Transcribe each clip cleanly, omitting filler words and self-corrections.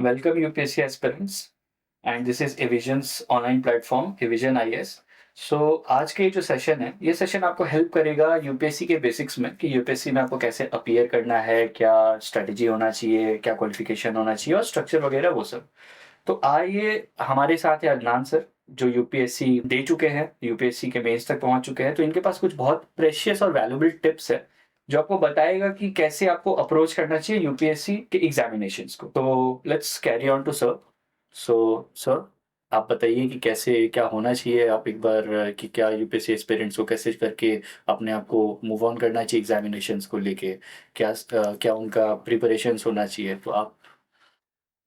Welcome UPSC aspirants, and this is Evision's online platform, Evision IS. आज के जो session है, ये सेशन आपको हेल्प करेगा यूपीएससी के बेसिक्स में कि यूपीएससी में आपको कैसे अपीयर करना है, क्या स्ट्रेटजी होना चाहिए, क्या क्वालिफिकेशन होना चाहिए और स्ट्रक्चर वगैरह वो सब। तो आइए, हमारे साथ है अदनान सर, जो यूपीएससी दे चुके हैं, यूपीएससी के मेंस तक पहुंच चुके हैं। तो इनके पास कुछ बहुत प्रेशियस और वैल्यूएबल टिप्स है जो आपको बताएगा कि कैसे आपको अप्रोच करना चाहिए यूपीएससी के एग्जामिनेशंस को। तो let's carry on to sir. So sir, आप बताइए कि कैसे क्या होना चाहिए। आप एक बार कि क्या यूपीएससी एस्पिरेंट्स को कैसे करके अपने आप को मूव ऑन करना चाहिए एग्जामिनेशंस को लेके, क्या उनका प्रिपरेशंस होना चाहिए। तो आप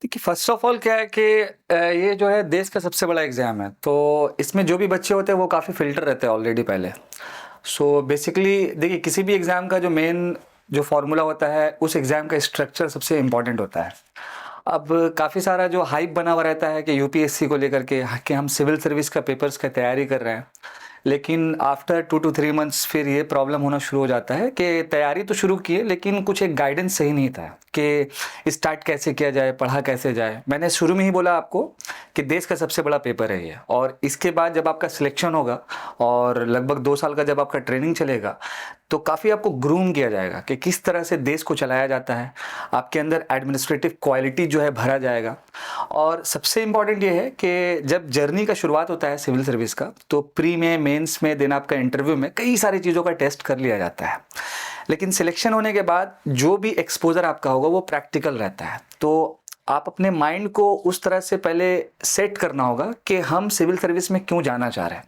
देखिए, फर्स्ट ऑफ ऑल क्या है कि ये जो है देश का सबसे बड़ा एग्ज़ाम है, तो इसमें जो भी बच्चे होते हैं वो काफ़ी फ़िल्टर रहते हैं ऑलरेडी पहले। सो बेसिकली देखिए, किसी भी एग्ज़ाम का जो मेन जो फ़ॉर्मूला होता है, उस एग्ज़ाम का स्ट्रक्चर सबसे इम्पॉर्टेंट होता है। अब काफ़ी सारा जो हाइप बना हुआ रहता है कि यूपीएससी को लेकर के कि हम सिविल सर्विस का पेपर्स का तैयारी कर रहे हैं, लेकिन आफ्टर 2 to 3 मंथ्स फिर ये प्रॉब्लम होना शुरू हो जाता है कि तैयारी तो शुरू की है, लेकिन कुछ एक गाइडेंस सही नहीं था कि स्टार्ट कैसे किया जाए, पढ़ा कैसे जाए। मैंने शुरू में ही बोला आपको कि देश का सबसे बड़ा पेपर है ये, और इसके बाद जब आपका सिलेक्शन होगा और लगभग 2 साल का जब आपका ट्रेनिंग चलेगा, तो काफ़ी आपको ग्रूम किया जाएगा कि किस तरह से देश को चलाया जाता है। आपके अंदर एडमिनिस्ट्रेटिव क्वालिटी जो है भरा जाएगा। और सबसे इम्पॉर्टेंट ये है कि जब जर्नी का शुरुआत होता है सिविल सर्विस का, तो प्री में, मेंस में, देन आपका इंटरव्यू में कई सारी चीज़ों का टेस्ट कर लिया जाता है। लेकिन सिलेक्शन होने के बाद जो भी एक्सपोजर आपका होगा वो प्रैक्टिकल रहता है। तो आप अपने माइंड को उस तरह से पहले सेट करना होगा कि हम सिविल सर्विस में क्यों जाना चाह रहे हैं।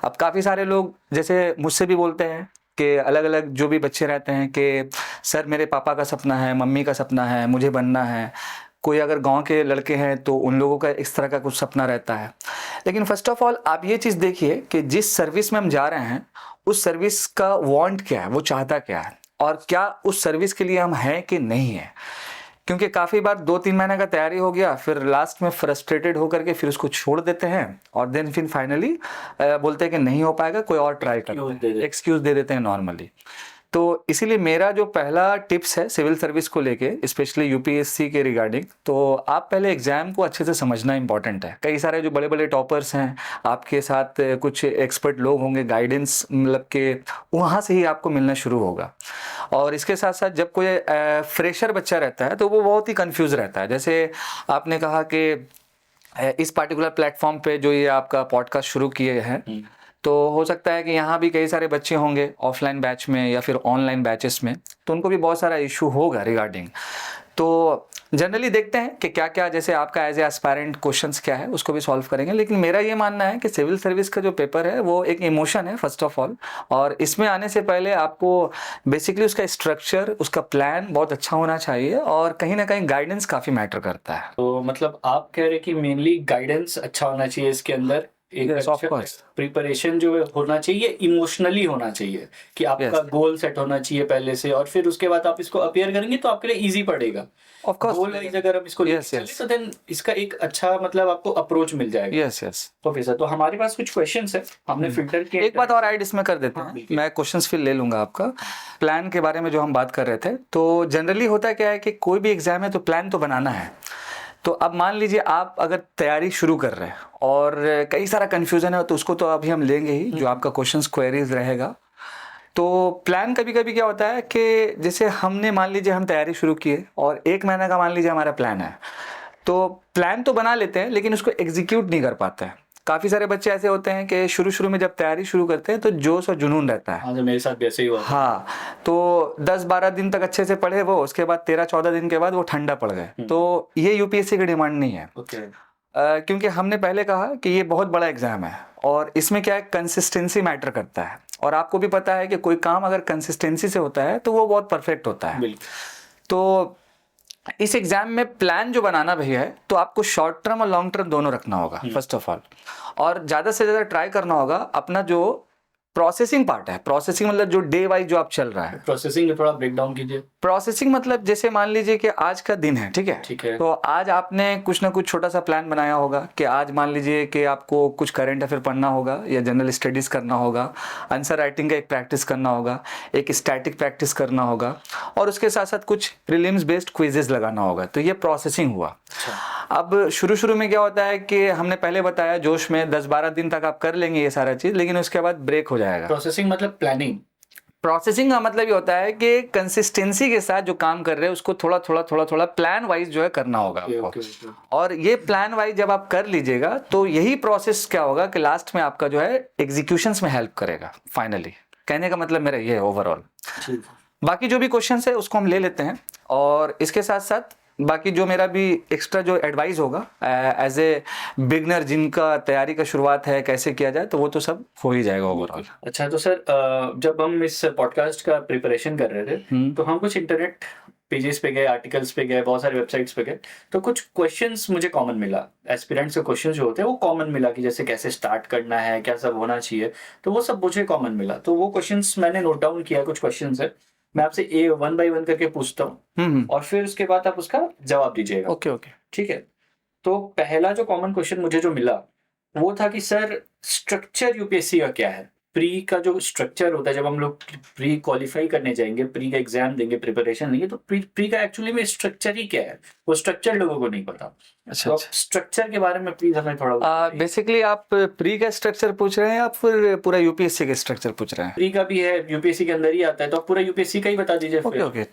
अब काफ़ी सारे लोग जैसे मुझसे भी बोलते हैं कि अलग अलग जो भी बच्चे रहते हैं कि सर मेरे पापा का सपना है, मम्मी का सपना है, मुझे बनना है। कोई अगर गांव के लड़के हैं तो उन लोगों का इस तरह का कुछ सपना रहता है। लेकिन फर्स्ट ऑफ ऑल आप ये चीज़ देखिए कि जिस सर्विस में हम जा रहे हैं, उस सर्विस का वांट क्या है, वो चाहता क्या है, और क्या उस सर्विस के लिए हम हैं कि नहीं है। क्योंकि काफ़ी बार 2-3 महीने का तैयारी हो गया, फिर लास्ट में फ्रस्ट्रेटेड होकर के फिर उसको छोड़ देते हैं, और देन फिर फाइनली बोलते हैं कि नहीं हो पाएगा, कोई और ट्राई करते हैं, एक्सक्यूज़ दे देते हैं नॉर्मली। तो इसीलिए मेरा जो पहला टिप्स है सिविल सर्विस को लेके, स्पेशली यूपीएससी के रिगार्डिंग, तो आप पहले एग्जाम को अच्छे से समझना इंपॉर्टेंट है। कई सारे जो बड़े बड़े टॉपर्स हैं, आपके साथ कुछ एक्सपर्ट लोग होंगे, गाइडेंस मतलब के वहाँ से ही आपको मिलना शुरू होगा। और इसके साथ साथ जब कोई फ्रेशर बच्चा रहता है तो वो बहुत ही कंफ्यूज रहता है। जैसे आपने कहा कि इस पार्टिकुलर प्लेटफॉर्म पे जो ये आपका पॉडकास्ट शुरू किए हैं, तो हो सकता है कि यहाँ भी कई सारे बच्चे होंगे ऑफलाइन बैच में या फिर ऑनलाइन बैचेस में, तो उनको भी बहुत सारा इशू होगा रिगार्डिंग। तो जनरली देखते हैं कि क्या क्या, जैसे आपका एज ए एस्पायरेंट क्वेश्चंस क्या है उसको भी सॉल्व करेंगे। लेकिन मेरा ये मानना है कि सिविल सर्विस का जो पेपर है वो एक इमोशन है फर्स्ट ऑफ ऑल, और इसमें आने से पहले आपको बेसिकली उसका स्ट्रक्चर, उसका प्लान बहुत अच्छा होना चाहिए, और कहीं ना कहीं गाइडेंस काफ़ी मैटर करता है। तो मतलब आप कह रहे हैं कि मेनली गाइडेंस अच्छा होना चाहिए इसके अंदर, एक यस, ऑफ अच्छा कोर्स। प्रिपरेशन जो होना चाहिए, इमोशनली होना चाहिए कि आपका यस, गोल सेट होना चाहिए पहले से, और फिर उसके बाद आप इसको अपियर करेंगे तो आपके लिए इजी पड़ेगा। Of course. गोल वाइज अगर हम इसको लेके यस, चले यस, तो देन इसका एक अच्छा मतलब आपको अप्रोच मिल जाएगा। Yes, yes. ओके सर, तो हमारे पास कुछ क्वेश्चंस है, हमने फिल्टर किए। एक बात और ऐड इसमें कर देते हाँ, हैं, बिल्कुल। मैं क्वेश्चंस फिर ले लूंगा आपका। प्लान के बारे में जो हम बात कर रहे थे, तो जनरली होता क्या है कि कोई भी एग्जाम है तो प्लान तो बनाना है। तो अब मान लीजिए आप अगर तैयारी शुरू कर रहे हैं और कई सारा कन्फ्यूजन है, तो उसको तो अभी हम लेंगे ही, जो आपका क्वेश्चंस क्वेरीज रहेगा। तो प्लान कभी कभी क्या होता है कि जैसे हमने मान लीजिए हम तैयारी शुरू किए और 1 महीने का मान लीजिए हमारा प्लान है, तो प्लान तो बना लेते हैं लेकिन उसको एग्जीक्यूट नहीं कर पाते हैं। काफ़ी सारे बच्चे ऐसे होते हैं कि शुरू शुरू में जब तैयारी शुरू करते हैं तो जोश और जुनून रहता है। हाँ, तो मेरे साथ भी ऐसे ही हुआ था। हाँ, तो 10-12 दिन तक अच्छे से पढ़े वो, उसके बाद 13-14 दिन के बाद वो ठंडा पड़ गए। तो ये यूपीएससी की डिमांड नहीं है। ओके। क्योंकि हमने पहले कहा कि ये बहुत बड़ा एग्जाम है, और इसमें क्या है, कंसिस्टेंसी मैटर करता है। और आपको भी पता है कि कोई काम अगर कंसिस्टेंसी से होता है तो वो बहुत परफेक्ट होता है। बिल्कुल। तो इस एग्जाम में प्लान जो बनाना भैया है, तो आपको शॉर्ट टर्म और लॉन्ग टर्म दोनों रखना होगा फर्स्ट ऑफ ऑल। और ज़्यादा से ज़्यादा ट्राई करना होगा अपना जो प्रोसेसिंग पार्ट है। प्रोसेसिंग मतलब जो डे वाइज जो आप चल रहा है। प्रोसेसिंग में थोड़ा ब्रेक डाउन कीजिए। प्रोसेसिंग मतलब जैसे मान लीजिए कि आज का दिन है, ठीक है। ठीक है। तो आज आपने कुछ ना कुछ छोटा सा प्लान बनाया होगा कि आज मान लीजिए कि आपको कुछ करंट अफेयर पढ़ना होगा या जनरल स्टडीज करना होगा, आंसर राइटिंग का एक प्रैक्टिस करना होगा, एक स्टैटिक प्रैक्टिस करना होगा, और उसके साथ साथ कुछ प्रीलिम्स बेस्ड क्विजेज लगाना होगा। तो ये प्रोसेसिंग हुआ। अब शुरू शुरू में क्या होता है कि हमने पहले बताया जोश में 10-12 दिन तक आप कर लेंगे ये सारा चीज, लेकिन उसके बाद ब्रेक हो जाएगा। प्रोसेसिंग मतलब प्लानिंग। प्रोसेसिंग का मतलब ये होता है कि कंसिस्टेंसी के साथ जो काम कर रहे हैं उसको थोड़ा थोड़ा प्लान वाइज जो है करना होगा आपको। और ये प्लान वाइज जब आप कर लीजिएगा तो यही प्रोसेस क्या होगा कि लास्ट में आपका जो है एग्जीक्यूशंस में हेल्प करेगा फाइनली। कहने का मतलब मेरा ये है ओवरऑल। बाकी जो भी क्वेश्चंस है उसको हम ले लेते हैं, और इसके साथ साथ बाकी जो मेरा भी एक्स्ट्रा जो एडवाइस होगा एज ए बिगनर जिनका तैयारी का शुरुआत है कैसे किया जाए, तो वो तो सब हो ही जाएगा ओवरऑल। अच्छा, तो सर जब हम इस पॉडकास्ट का प्रिपरेशन कर रहे थे तो हम कुछ इंटरनेट पेजेस पे गए, आर्टिकल्स पे गए, बहुत सारे वेबसाइट्स पे गए, तो कुछ क्वेश्चंस मुझे कॉमन मिला। एस्पिरेंट्स के क्वेश्चंस जो होते हैं वो कॉमन मिला कि जैसे कैसे स्टार्ट करना है, क्या सब होना चाहिए, तो वो सब मुझे कॉमन मिला। तो वो क्वेश्चंस मैंने नोट डाउन किया। कुछ क्वेश्चंस है, मैं आपसे ए 1 बाय 1 करके पूछता हूँ और फिर उसके बाद आप उसका जवाब दीजिएगा। Okay okay. ठीक है। तो पहला जो कॉमन क्वेश्चन मुझे जो मिला वो था कि सर स्ट्रक्चर यूपीएससी का क्या है। प्री का जो स्ट्रक्चर होता है, जब हम लोग प्री क्वालिफाई करने जाएंगे, प्री का एग्जाम देंगे, प्रिपरेशन लेंगे, तो प्री का एक्चुअली में स्ट्रक्चर ही क्या है, वो स्ट्रक्चर लोगों को नहीं पता। अच्छा तो अच्छा। स्ट्रक्चर के बारे में प्लीज हमें थोड़ा बताइए। बेसिकली आप प्री का स्ट्रक्चर पूछ रहे हैं या फिर पूरा यूपीएससी का स्ट्रक्चर पूछ रहे हैं? प्री का भी है, यूपीएससी के अंदर ही आता है, तो आप पूरा यूपीएससी का ही बता दीजिए ओके फिर। ओके।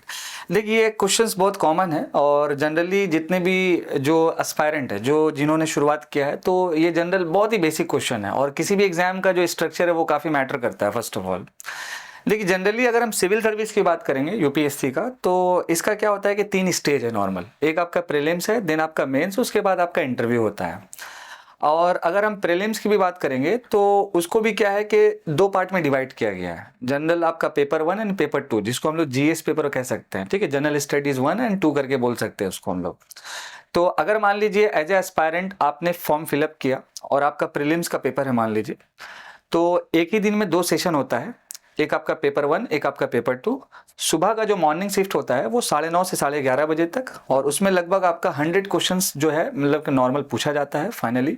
देखिए क्वेश्चंस बहुत कॉमन है, और जनरली जितने भी जो एस्पायरेंट है, जो जिन्होंने शुरुआत किया है, तो ये जनरल बहुत ही बेसिक क्वेश्चन है, और किसी भी एग्जाम का जो स्ट्रक्चर है वो काफ़ी मैटर करता है फर्स्ट ऑफ ऑल। देखिए जनरली अगर हम सिविल सर्विस की बात करेंगे यूपीएससी का, तो इसका क्या होता है कि 3 स्टेज है नॉर्मल। एक आपका प्रीलिम्स है, देन आपका मेंस, उसके बाद आपका इंटरव्यू होता है। और अगर हम प्रीलिम्स की भी बात करेंगे तो उसको भी क्या है कि 2 पार्ट में डिवाइड किया गया है। जनरल आपका पेपर 1 एंड पेपर 2, जिसको हम लोग जीएस पेपर कह सकते हैं, ठीक है। जनरल स्टडीज 1 एंड 2 करके बोल सकते हैं उसको हम लोग। तो अगर मान लीजिए एज ए एस्पायरेंट आपने फॉर्म फिलअप किया और आपका प्रीलिम्स का पेपर है मान लीजिए, तो एक ही दिन में 2 सेशन होता है, एक आपका पेपर 1, एक आपका पेपर 2। सुबह का जो मॉर्निंग शिफ्ट होता है वो 9:30 से 11:30 बजे तक, और उसमें लगभग आपका 100 क्वेश्चंस जो है मतलब कि नॉर्मल पूछा जाता है फाइनली।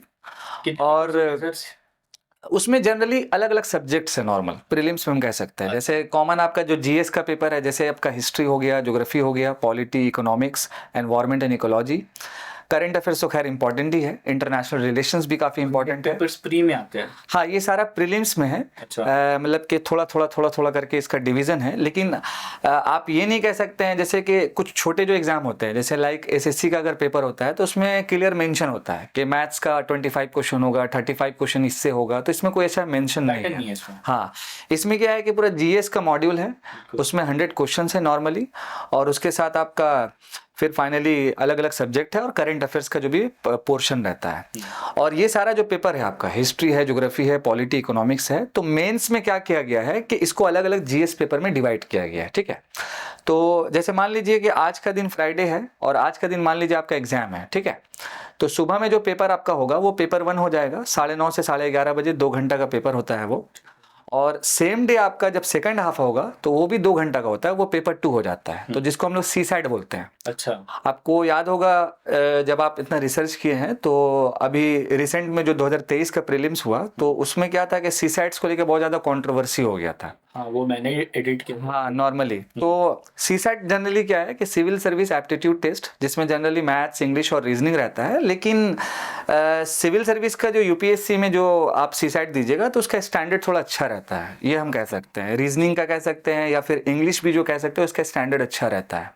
और उसमें जनरली अलग अलग सब्जेक्ट्स है नॉर्मल प्रीलिम्स में हम कह सकते हैं। जैसे कॉमन आपका जो जीएस का पेपर है, जैसे आपका हिस्ट्री हो गया, ज्योग्राफी हो गया, polity, economics, environment and ecology. Current affairs तो खैर इंपॉर्टेंट ही है, इंटरनेशनल रिलेशंस भी काफी इंपॉर्टेंट है। पेपर्स प्री में आते हैं। हाँ, ये सारा प्रीलिम्स में है। अच्छा। मतलब कि थोड़ा करके इसका डिवीजन है, लेकिन आप ये नहीं कह सकते हैं जैसे कि कुछ छोटे जो एग्जाम होते हैं, जैसे लाइक एसएससी का अगर पेपर होता है तो उसमें क्लियर मेंशन होता है कि मैथ्स का 25 क्वेश्चन होगा, 35 क्वेश्चन इससे होगा, तो इसमें कोई ऐसा मेंशन नहीं है। हाँ, इसमें क्या है कि पूरा जीएस का मॉड्यूल है, उसमें 100 क्वेश्चन है नॉर्मली, और उसके साथ आपका फिर फाइनली अलग अलग सब्जेक्ट है और करंट अफेयर्स का जो भी पोर्शन रहता है। और ये सारा जो पेपर है आपका हिस्ट्री है, ज्योग्राफी है, पॉलिटी, इकोनॉमिक्स है, तो मेंस में क्या किया गया है कि इसको अलग अलग जीएस पेपर में डिवाइड किया गया है, ठीक है। तो जैसे मान लीजिए कि आज का दिन फ्राइडे है और आज का दिन मान लीजिए आपका एग्जाम है, ठीक है। तो सुबह में जो पेपर आपका होगा वो पेपर 1 हो जाएगा, 9:30 से 11:30 बजे, 2 घंटा का पेपर होता है वो। और सेम डे आपका जब सेकंड हाफ होगा तो वो भी 2 घंटा का होता है, वो पेपर 2 हो जाता है, तो जिसको हम लोग सी साइड बोलते हैं। अच्छा। आपको याद होगा जब आप इतना रिसर्च किए हैं तो अभी रिसेंट में जो 2023 का प्रीलिम्स हुआ तो उसमें क्या था कि सी साइड्स को लेकर बहुत ज़्यादा कंट्रोवर्सी हो गया था। हाँ, वो मैंने एडिट किया। हाँ, नॉर्मली तो सी सेट जनरली क्या है कि सिविल सर्विस एप्टीट्यूड टेस्ट, जिसमें जनरली मैथ्स, इंग्लिश और रीजनिंग रहता है, लेकिन सिविल सर्विस का जो यूपीएससी में जो आप सी सेट दीजिएगा तो उसका स्टैंडर्ड थोड़ा अच्छा रहता है, ये हम कह सकते हैं। रीजनिंग का कह सकते हैं या फिर इंग्लिश भी जो कह सकते हैं, उसका स्टैंडर्ड अच्छा रहता है।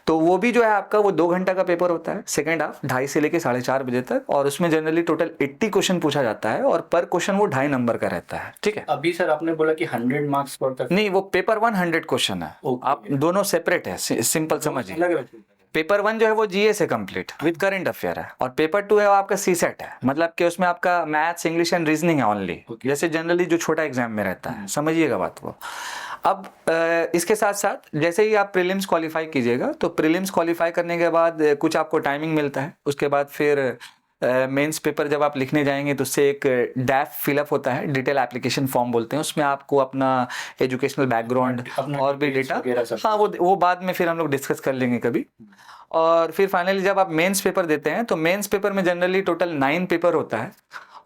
तो वो भी जो है आपका वो 2 घंटा का पेपर होता है, सेकंड हाफ 2:30 से लेकर 4:30 बजे तक, और उसमें जनरली टोटल 80 क्वेश्चन पूछा जाता है और पर क्वेश्चन वो 2.5 नंबर का रहता है, ठीक है। अभी सर आपने बोला कि 100 मार्क्स पर तक नहीं, वो पेपर 1 100 क्वेश्चन है। आप दोनों सेपरेट है, सिंपल समझिए। पेपर 1 जो है वो जीएस है कंप्लीट विद करंट अफेयर है, और पेपर 2 है वो आपका सी सेट है, मतलब कि उसमें आपका मैथ्स, इंग्लिश एंड रीजनिंग है ओनली, जैसे जनरली जो छोटा एग्जाम में रहता है, समझिएगा बात को। अब इसके साथ साथ जैसे ही आप प्रीलिम्स क्वालिफाई कीजिएगा तो प्रीलिम्स क्वालिफाई करने के बाद कुछ आपको टाइमिंग मिलता है, उसके बाद फिर मेंस पेपर जब आप लिखने जाएंगे तो उससे एक डैफ फिलअप होता है, डिटेल एप्लीकेशन फॉर्म बोलते हैं, उसमें आपको अपना एजुकेशनल बैकग्राउंड अपना और भी details डेटा, वगैरह सब हाँ वो बाद में फिर हम लोग डिस्कस कर लेंगे कभी। और फिर फाइनली जब आप मेंस पेपर देते हैं तो मेंस पेपर में जनरली टोटल 9 पेपर होता है,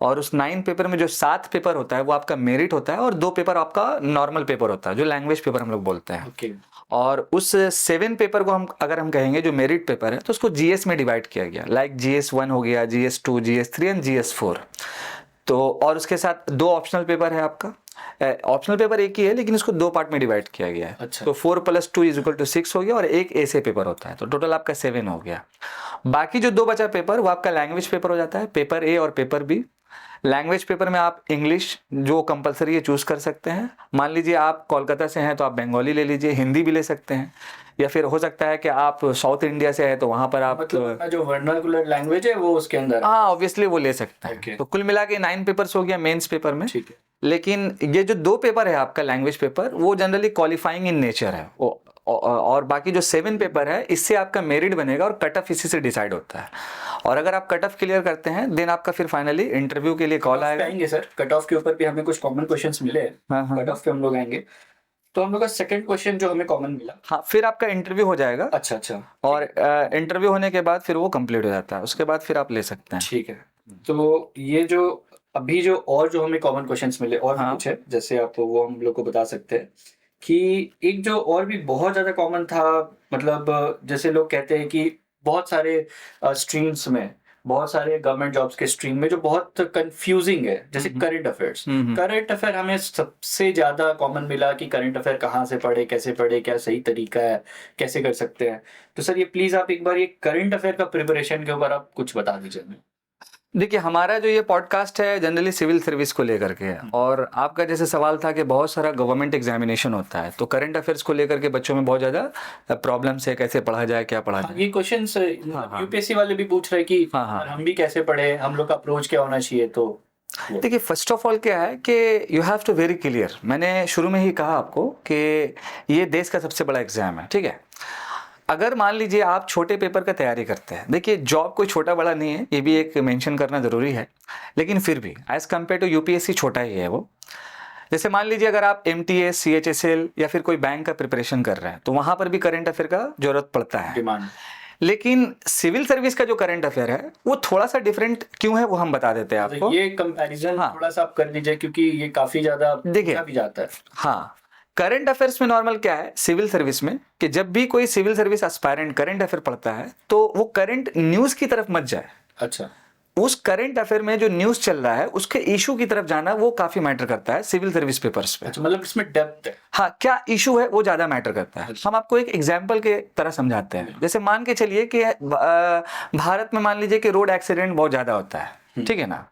और उस 9 पेपर में जो 7 पेपर होता है वो आपका मेरिट होता है, और 2 पेपर आपका नॉर्मल पेपर होता है जो लैंग्वेज पेपर हम लोग बोलते हैं। ओके। और उस 7 पेपर को हम अगर हम कहेंगे जो मेरिट पेपर है तो उसको जीएस में डिवाइड किया गया, लाइक GS1 हो गया, GS2, GS3 एंड GS4। तो और उसके साथ 2 ऑप्शनल पेपर है आपका। ऑप्शनल पेपर एक ही है लेकिन इसको 2 पार्ट में डिवाइड किया गया है। अच्छा। तो 4 + 2 = 6 हो गया, और एक ऐसे पेपर होता है, तो टोटल आपका 7 हो गया। बाकी जो 2 बचा पेपर वो आपका लैंग्वेज पेपर हो जाता है, पेपर ए और पेपर बी। लैंग्वेज पेपर में आप इंग्लिश जो कंपलसरी है चूज कर सकते हैं। मान लीजिए आप कोलकाता से हैं तो आप बंगाली ले लीजिए, हिंदी भी ले सकते हैं, या फिर हो सकता है कि आप साउथ इंडिया से हैं तो वहां पर आप मतलब अपना जो वर्नाकुलर लैंग्वेज है वो उसके अंदर है। हाँ ऑब्वियसली वो ले सकते हैं। Okay. तो कुल मिला के 9 पेपर्स हो गया मेंस पेपर में। ठीक है। लेकिन ये जो 2 पेपर है आपका लैंग्वेज पेपर वो जनरली क्वालिफाइंग इन नेचर है, और बाकी जो 7 पेपर है इससे आपका मेरिट बनेगा और कट ऑफ इसी से डिसाइड होता है। और अगर आप कट ऑफ क्लियर करते हैं देन आपका फिर फाइनली इंटरव्यू के लिए कॉल आएगा। आएंगे सर, कट ऑफ के ऊपर भी हमें कुछ कॉमन क्वेश्चंस मिले हैं। हाँ। कट ऑफ पे हम लोग आएंगे। तो हम लोग का सेकंड क्वेश्चन जो हमें कॉमन मिला। हाँ फिर आपका इंटरव्यू हो जाएगा। अच्छा। और इंटरव्यू होने के बाद फिर वो कंप्लीट हो जाता है, उसके बाद फिर आप ले सकते हैं। ठीक है। तो ये जो अभी जो और जो हमें कॉमन क्वेश्चंस मिले और भी हाँ। कुछ है, जैसे आप वो हम लोग को बता सकते हैं कि एक जो और भी बहुत ज्यादा कॉमन था, मतलब जैसे लोग कहते हैं कि बहुत सारे स्ट्रीम्स में, बहुत सारे गवर्नमेंट जॉब्स के स्ट्रीम में जो बहुत कंफ्यूजिंग है, जैसे करंट अफेयर्स। करंट अफेयर हमें सबसे ज्यादा कॉमन मिला कि करंट अफेयर कहाँ से पढ़े, कैसे पढ़े, क्या सही तरीका है, कैसे कर सकते हैं। तो सर ये प्लीज आप एक बार ये करंट अफेयर का प्रिपरेशन के ऊपर आप कुछ बता दीजिए हमें। देखिए हमारा जो ये पॉडकास्ट है जनरली सिविल सर्विस को लेकर के है, और आपका जैसे सवाल था कि बहुत सारा गवर्नमेंट एग्जामिनेशन होता है तो करंट अफेयर्स को लेकर के बच्चों में बहुत ज़्यादा प्रॉब्लम्स है, कैसे पढ़ा जाए, क्या पढ़ा जाए। ये क्वेश्चंस यूपीएससी वाले भी पूछ रहे हैं कि हाँ। हम भी कैसे पढ़े, हम लोग का अप्रोच क्या होना चाहिए। तो देखिए फर्स्ट ऑफ ऑल क्या है कि you have to very clear, मैंने शुरू में ही कहा आपको कि ये देश का सबसे बड़ा एग्जाम है, ठीक है। अगर मान लीजिए आप छोटे पेपर का तैयारी करते हैं, देखिए जॉब कोई छोटा बड़ा नहीं है, ये भी एक मेंशन करना जरूरी है, लेकिन फिर भी एज कम्पेयर टू यूपीएससी छोटा ही है वो। जैसे मान लीजिए अगर आप MTS, CHSL या फिर कोई बैंक का प्रिपरेशन कर रहे हैं तो वहां पर भी करंट अफेयर का जरूरत पड़ता है, डिमांड। लेकिन सिविल सर्विस का जो करंट अफेयर है वो थोड़ा सा डिफरेंट क्यों है वो हम बता देते हैं आपको। ये कंपैरिजन हाँ। थोड़ा सा आप कर लीजिए क्योंकि ये काफी ज्यादा देखिए पूछा भी जाता है। हाँ, करंट अफेयर्स में नॉर्मल क्या है सिविल सर्विस में कि जब भी कोई civil service aspirant current affair पढ़ता है तो वो करंट न्यूज की तरफ मत जाए। अच्छा। उस करंट अफेयर में जो न्यूज चल रहा है उसके इशू की तरफ जाना वो काफी मैटर करता है सिविल सर्विस पेपर्स पे। अच्छा, मतलब इसमें डेप्थ है। हाँ, क्या इशू है वो ज्यादा मैटर करता है। हम आपको एक एग्जांपल के तरह समझाते हैं। जैसे मान के चलिए कि भारत में मान लीजिए कि रोड एक्सीडेंट बहुत ज्यादा होता है, ठीक है ना।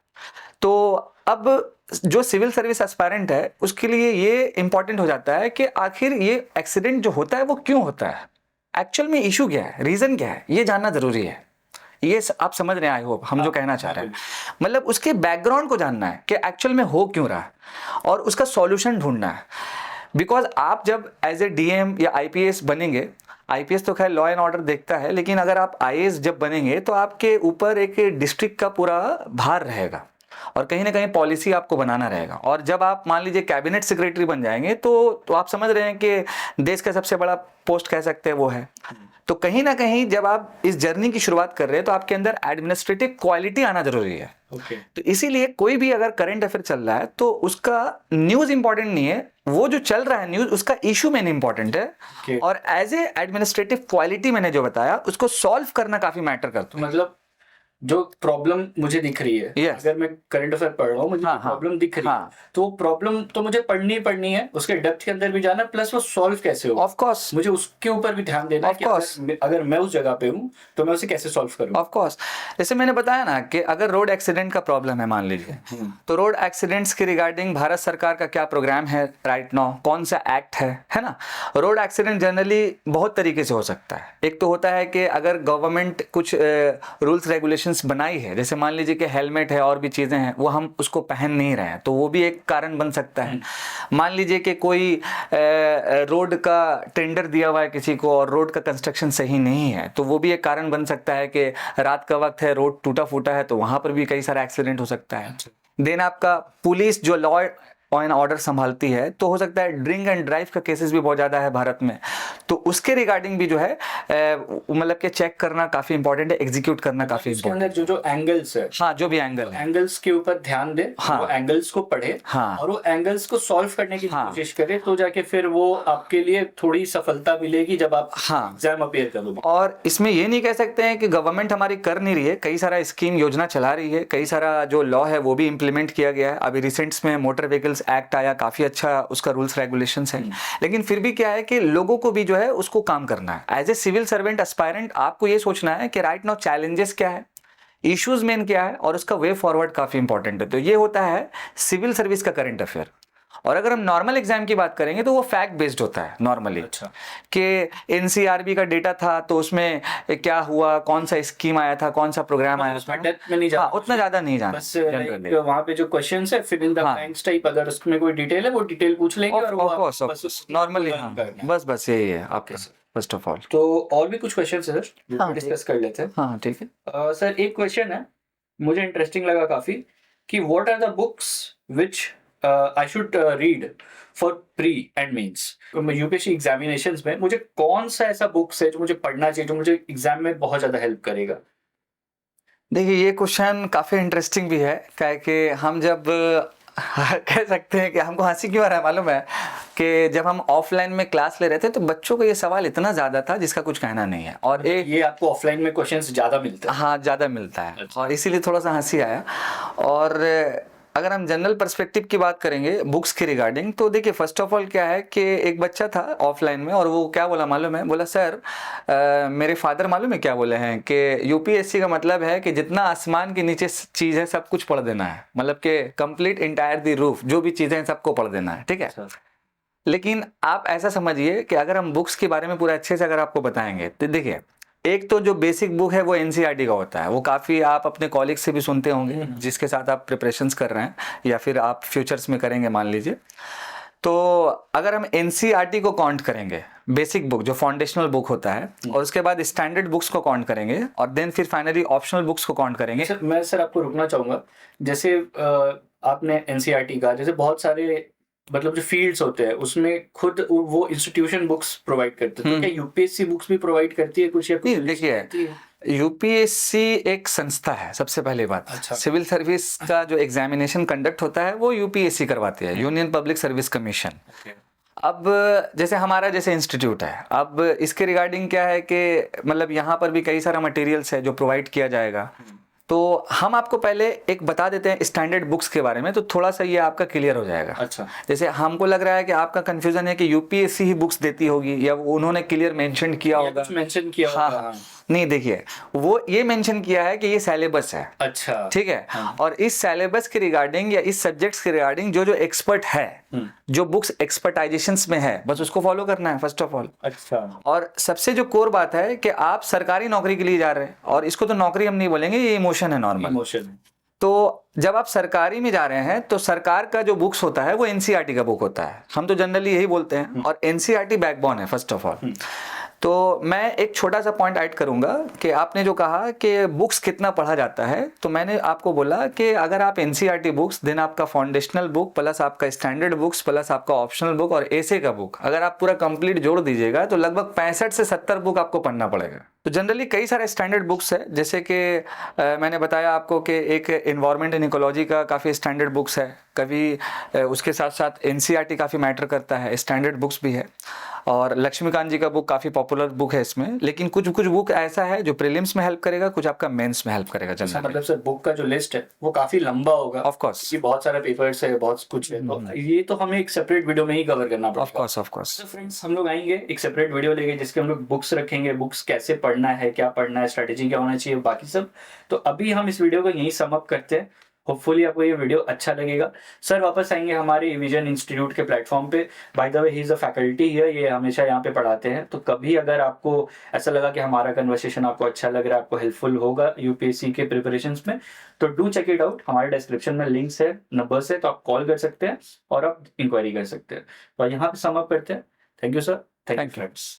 तो अब जो सिविल सर्विस एस्पायरेंट है उसके लिए ये इंपॉर्टेंट हो जाता है कि आखिर ये एक्सीडेंट जो होता है वो क्यों होता है, एक्चुअल में इशू क्या है, रीजन क्या है, ये जानना जरूरी है। ये आप समझ रहे हैं, आई होप हम जो कहना चाह रहे हैं, मतलब उसके बैकग्राउंड को जानना है कि एक्चुअल में हो क्यों रहा है और उसका सॉल्यूशन ढूंढना है। बिकॉज आप जब एज ए DM या IPS बनेंगे, IPS तो खैर लॉ एंड ऑर्डर देखता है, लेकिन अगर आप IAS जब बनेंगे तो आपके ऊपर एक डिस्ट्रिक्ट का पूरा भार रहेगा और कहीं ना कहीं पॉलिसी आपको बनाना रहेगा। और जब आप मान लीजिए कैबिनेट सेक्रेटरी बन जाएंगे तो आप समझ रहे हैं कि देश का सबसे बड़ा पोस्ट कह सकते हैं वो है। तो कहीं ना कहीं जब आप इस जर्नी की शुरुआत कर रहे हैं तो आपके अंदर एडमिनिस्ट्रेटिव क्वालिटी आना जरूरी है। तो इसीलिए कोई भी अगर करंट अफेयर चल रहा है तो उसका न्यूज इंपॉर्टेंट नहीं है, वो जो चल रहा है न्यूज उसका इशू मेन इंपॉर्टेंट है। और एज ए एडमिनिस्ट्रेटिव क्वालिटी मैंने जो बताया उसको सॉल्व करना काफी मैटर करता है। मतलब जो प्रॉब्लम मुझे दिख रही है, Yes. अगर मैं करंट अफेयर पढ़ रहा हूँ, मुझे प्रॉब्लम दिख रही है, तो वो प्रॉब्लम तो मुझे पढ़नी ही पढ़नी है, उसके डेप्थ के अंदर भी जाना, प्लस वो सॉल्व कैसे हो, ऑफ कोर्स मुझे उसके ऊपर भी ध्यान देना है कि अगर मैं उस जगह पे हूँ तो मैं उसे कैसे सॉल्व करूँ। ऑफ कोर्स, जैसे मैंने बताया ना कि अगर रोड एक्सीडेंट का प्रॉब्लम है मान लीजिए, तो रोड एक्सीडेंट्स के रिगार्डिंग भारत सरकार का क्या प्रोग्राम है राइट नाउ, कौन सा एक्ट है ना। रोड एक्सीडेंट जनरली बहुत तरीके से हो सकता है। एक तो होता है कि अगर गवर्नमेंट कुछ रूल्स रेगुलेशन रेगुलेशंस बनाई है, जैसे मान लीजिए कि हेलमेट है और भी चीज़ें हैं, वो हम उसको पहन नहीं रहे हैं, तो वो भी एक कारण बन सकता है। मान लीजिए कि कोई रोड का टेंडर दिया हुआ है किसी को और रोड का कंस्ट्रक्शन सही नहीं है, तो वो भी एक कारण बन सकता है कि रात का वक्त है, रोड टूटा फूटा है, तो वहाँ पर भी कई सारा एक्सीडेंट हो सकता है। देन आपका पुलिस जो लॉ एंड ऑर्डर संभालती है, तो हो सकता है ड्रिंक एंड ड्राइव का केसेस भी बहुत ज़्यादा है भारत में, तो उसके रिगार्डिंग भी जो है मतलब कि चेक करना काफ़ी इंपॉर्टेंट है, एग्जीक्यूट करना काफ़ी उसके इंपॉर्टेंट अंदर जो एंगल्स है, हाँ, जो भी एंगल है, एंगल्स के ऊपर ध्यान दे, हाँ। वो एंगल्स को पढ़े, हाँ। और वो एंगल्स को सॉल्व करने की हाँ। कोशिश करे, तो जाके फिर वो आपके लिए थोड़ी सफलता मिलेगी जब आप हाँ। एग्जाम अपीयर करोगे। और इसमें ये नहीं कह सकते हैं कि गवर्नमेंट हमारी कर नहीं रही है, कई सारा स्कीम योजना चला रही है, कई सारा जो लॉ है वो भी इम्प्लीमेंट किया गया है। अभी रिसेंट्स में मोटर व्हीकल्स एक्ट आया, काफ़ी अच्छा उसका रूल्स रेगुलेशंस है, लेकिन फिर भी क्या है कि लोगों को भी जो है उसको काम करना है। As a civil servant aspirant आपको ये सोचना है कि राइट नाउ चैलेंजेस क्या है, इश्यूज मेन क्या है, और उसका वे फॉरवर्ड काफ़ी इंपॉर्टेंट है। तो ये होता है सिविल सर्विस का करंट अफेयर। और अगर हम नॉर्मल एग्जाम की बात करेंगे तो वो फैक्ट बेस्ड होता है नॉर्मली। अच्छा। कि एनसीआरबी का डेटा था तो उसमें क्या हुआ, कौन सा स्कीम आया था, कौन सा प्रोग्राम आया था, डेप्थ में नहीं जाना, हाँ, उतना ज्यादा नहीं जाना, बस वहाँ पे जो क्वेश्चंस है फिर इन द ब्लैंक्स टाइप, अगर उसमें कोई डिटेल है वो डिटेल पूछ लेंगे, और वो बस नॉर्मली, हाँ, बस यही है आपका फर्स्ट ऑफ ऑल। तो और भी कुछ क्वेश्चंस है सर, हाँ, डिस्कस कर लेते हैं। हाँ, ठीक है। सर एक क्वेश्चन है, मुझे इंटरेस्टिंग लगा काफी, कि what are the books which I should read for pre and mains. UPSC examinations में मुझे कौन सा ऐसा बुक्स है जो मुझे पढ़ना चाहिए, जो मुझे एग्जाम में बहुत ज्यादा हेल्प करेगा? देखिए, ये क्वेश्चन काफ़ी इंटरेस्टिंग भी है, क्या कि हम जब कह सकते हैं कि हमको हंसी क्यों आ रहा है मालूम है, कि जब हम ऑफलाइन में क्लास ले रहे थे तो बच्चों को ये सवाल इतना ज़्यादा था जिसका कुछ कहना नहीं है, और ये आपको ऑफलाइन में क्वेश्चंस ज़्यादा मिलते हैं? हाँ, ज़्यादा मिलता है। अच्छा। और इसीलिए थोड़ा सा हंसी आया। और अगर हम जनरल पर्सपेक्टिव की बात करेंगे बुक्स के रिगार्डिंग, तो देखिए फर्स्ट ऑफ ऑल क्या है कि एक बच्चा था ऑफलाइन में, और वो क्या बोला मालूम है, बोला सर मेरे फादर मालूम है क्या बोले हैं कि यूपीएससी का मतलब है कि जितना आसमान के नीचे चीज़ है सब कुछ पढ़ देना है, मतलब कि कंप्लीट इंटायर दी रूफ, जो भी चीज़ें हैं सबको पढ़ देना है, ठीक है। लेकिन आप ऐसा समझिए कि अगर हम बुक्स के बारे में पूरा अच्छे से अगर आपको बताएंगे, तो देखिए एक तो जो बेसिक बुक है वो एनसीईआरटी का होता है, वो काफ़ी आप अपने कॉलेज से भी सुनते होंगे जिसके साथ आप प्रिपरेशंस कर रहे हैं या फिर आप फ्यूचर्स में करेंगे मान लीजिए। तो अगर हम एनसीईआरटी को काउंट करेंगे, बेसिक बुक जो फाउंडेशनल बुक होता है, और उसके बाद स्टैंडर्ड बुक्स को काउंट करेंगे, और देन फिर फाइनली ऑप्शनल बुक्स को काउंट करेंगे। सर मैं आपको रुकना चाहूँगा, जैसे आपने एनसीईआरटी का, जैसे बहुत सारे मतलब जो फील्ड्स होते हैं उसमें खुद वो इंस्टीट्यूशन बुक्स प्रोवाइड करते हैं, तो क्या यूपीएससी बुक्स भी प्रोवाइड करती है कुछ, या कुछ? देखिए, यूपीएससी एक संस्था है सबसे पहले बात। अच्छा। सिविल सर्विस का जो एग्जामिनेशन कंडक्ट होता है वो यूपीएससी करवाती है, यूनियन पब्लिक सर्विस कमीशन। अब जैसे हमारा जैसे इंस्टीट्यूट है, अब इसके रिगार्डिंग क्या है कि मतलब यहाँ पर भी कई सारा मटेरियल्स है जो प्रोवाइड किया जाएगा, तो हम आपको पहले एक बता देते हैं स्टैंडर्ड बुक्स के बारे में, तो थोड़ा सा ये आपका क्लियर हो जाएगा। अच्छा। जैसे हमको लग रहा है कि आपका कंफ्यूजन है कि यूपीएससी ही बुक्स देती होगी, या उन्होंने क्लियर मेंशन किया होगा, मेंशन किया हाँ, होगा। हाँ। नहीं, देखिए वो ये मेंशन किया है कि ये सिलेबस है। अच्छा। ठीक है। और इस सिलेबस के रिगार्डिंग या इस सब्जेक्ट्स के रिगार्डिंग जो एक्सपर्ट है, जो बुक्स एक्सपर्टाइजेशंस में है, बस उसको फॉलो करना है फर्स्ट ऑफ ऑल। अच्छा। और सबसे जो कोर बात है कि आप सरकारी नौकरी के लिए जा रहे हैं, और इसको तो नौकरी हम नहीं बोलेंगे, ये इमोशन है, नॉर्मल इमोशन। तो जब आप सरकारी में जा रहे हैं तो सरकार का जो बुक्स होता है वो एनसीईआरटी का बुक होता है, हम तो जनरली यही बोलते हैं, और एनसीईआरटी बैकबोन है फर्स्ट ऑफ ऑल। तो मैं एक छोटा सा पॉइंट ऐड करूंगा कि आपने जो कहा कि बुक्स कितना पढ़ा जाता है, तो मैंने आपको बोला कि अगर आप एनसीईआरटी बुक्स, देन आपका फाउंडेशनल बुक प्लस आपका स्टैंडर्ड बुक्स प्लस आपका ऑप्शनल बुक और एसे का बुक, अगर आप पूरा कंप्लीट जोड़ दीजिएगा तो लगभग 65 से 70 बुक आपको पढ़ना पड़ेगा। तो जनरली कई सारे स्टैंडर्ड बुक्स है, जैसे कि मैंने बताया आपको कि एक एनवायरनमेंट एंड इकोलॉजी का काफ़ी स्टैंडर्ड बुक्स है, कभी उसके साथ साथ एनसीईआरटी काफ़ी मैटर करता है, स्टैंडर्ड बुक्स भी है। और लक्ष्मीकांत जी का बुक काफ़ी पॉपुलर बुक है इसमें, लेकिन कुछ बुक ऐसा है जो प्रीलिम्स में हेल्प करेगा, कुछ आपका मेंस में हेल्प करेगा। जनरली मतलब सर बुक का जो लिस्ट है वो काफी लंबा होगा, ऑफ कोर्स, क्योंकि बहुत सारे पेपर्स है, बहुत कुछ है, तो ये तो हमें एक सेपरेट वीडियो में ही कवर करना पड़ेगा। Of course. तो फ्रेंड्स हम लोग आएंगे एक सेपरेट वीडियो लेके, जिसके हम लोग बुक्स रखेंगे, बुक्स कैसे पढ़ना है, क्या पढ़ना है, स्ट्रेटेजी क्या होना चाहिए, बाकी सब। तो अभी हम इस वीडियो को यहीं सम अप करते हैं। होपफुली आपको ये वीडियो अच्छा लगेगा। सर वापस आएंगे हमारे विजन इंस्टीट्यूट के प्लेटफॉर्म पे। By the way he is a faculty here, ये हमेशा यहाँ पे पढ़ाते हैं। तो कभी अगर आपको ऐसा लगा कि हमारा कन्वर्सेशन आपको अच्छा लग रहा है, आपको हेल्पफुल होगा यूपीएससी के प्रिपरेशंस में, तो डू चेक इट आउट। हमारे डिस्क्रिप्शन में लिंक्स है, नंबर्स है, तो आप कॉल कर सकते हैं और आप इंक्वायरी कर सकते हैं। तो यहाँ पे सम अप करते हैं। Thank you sir, thank you thank you. Friends.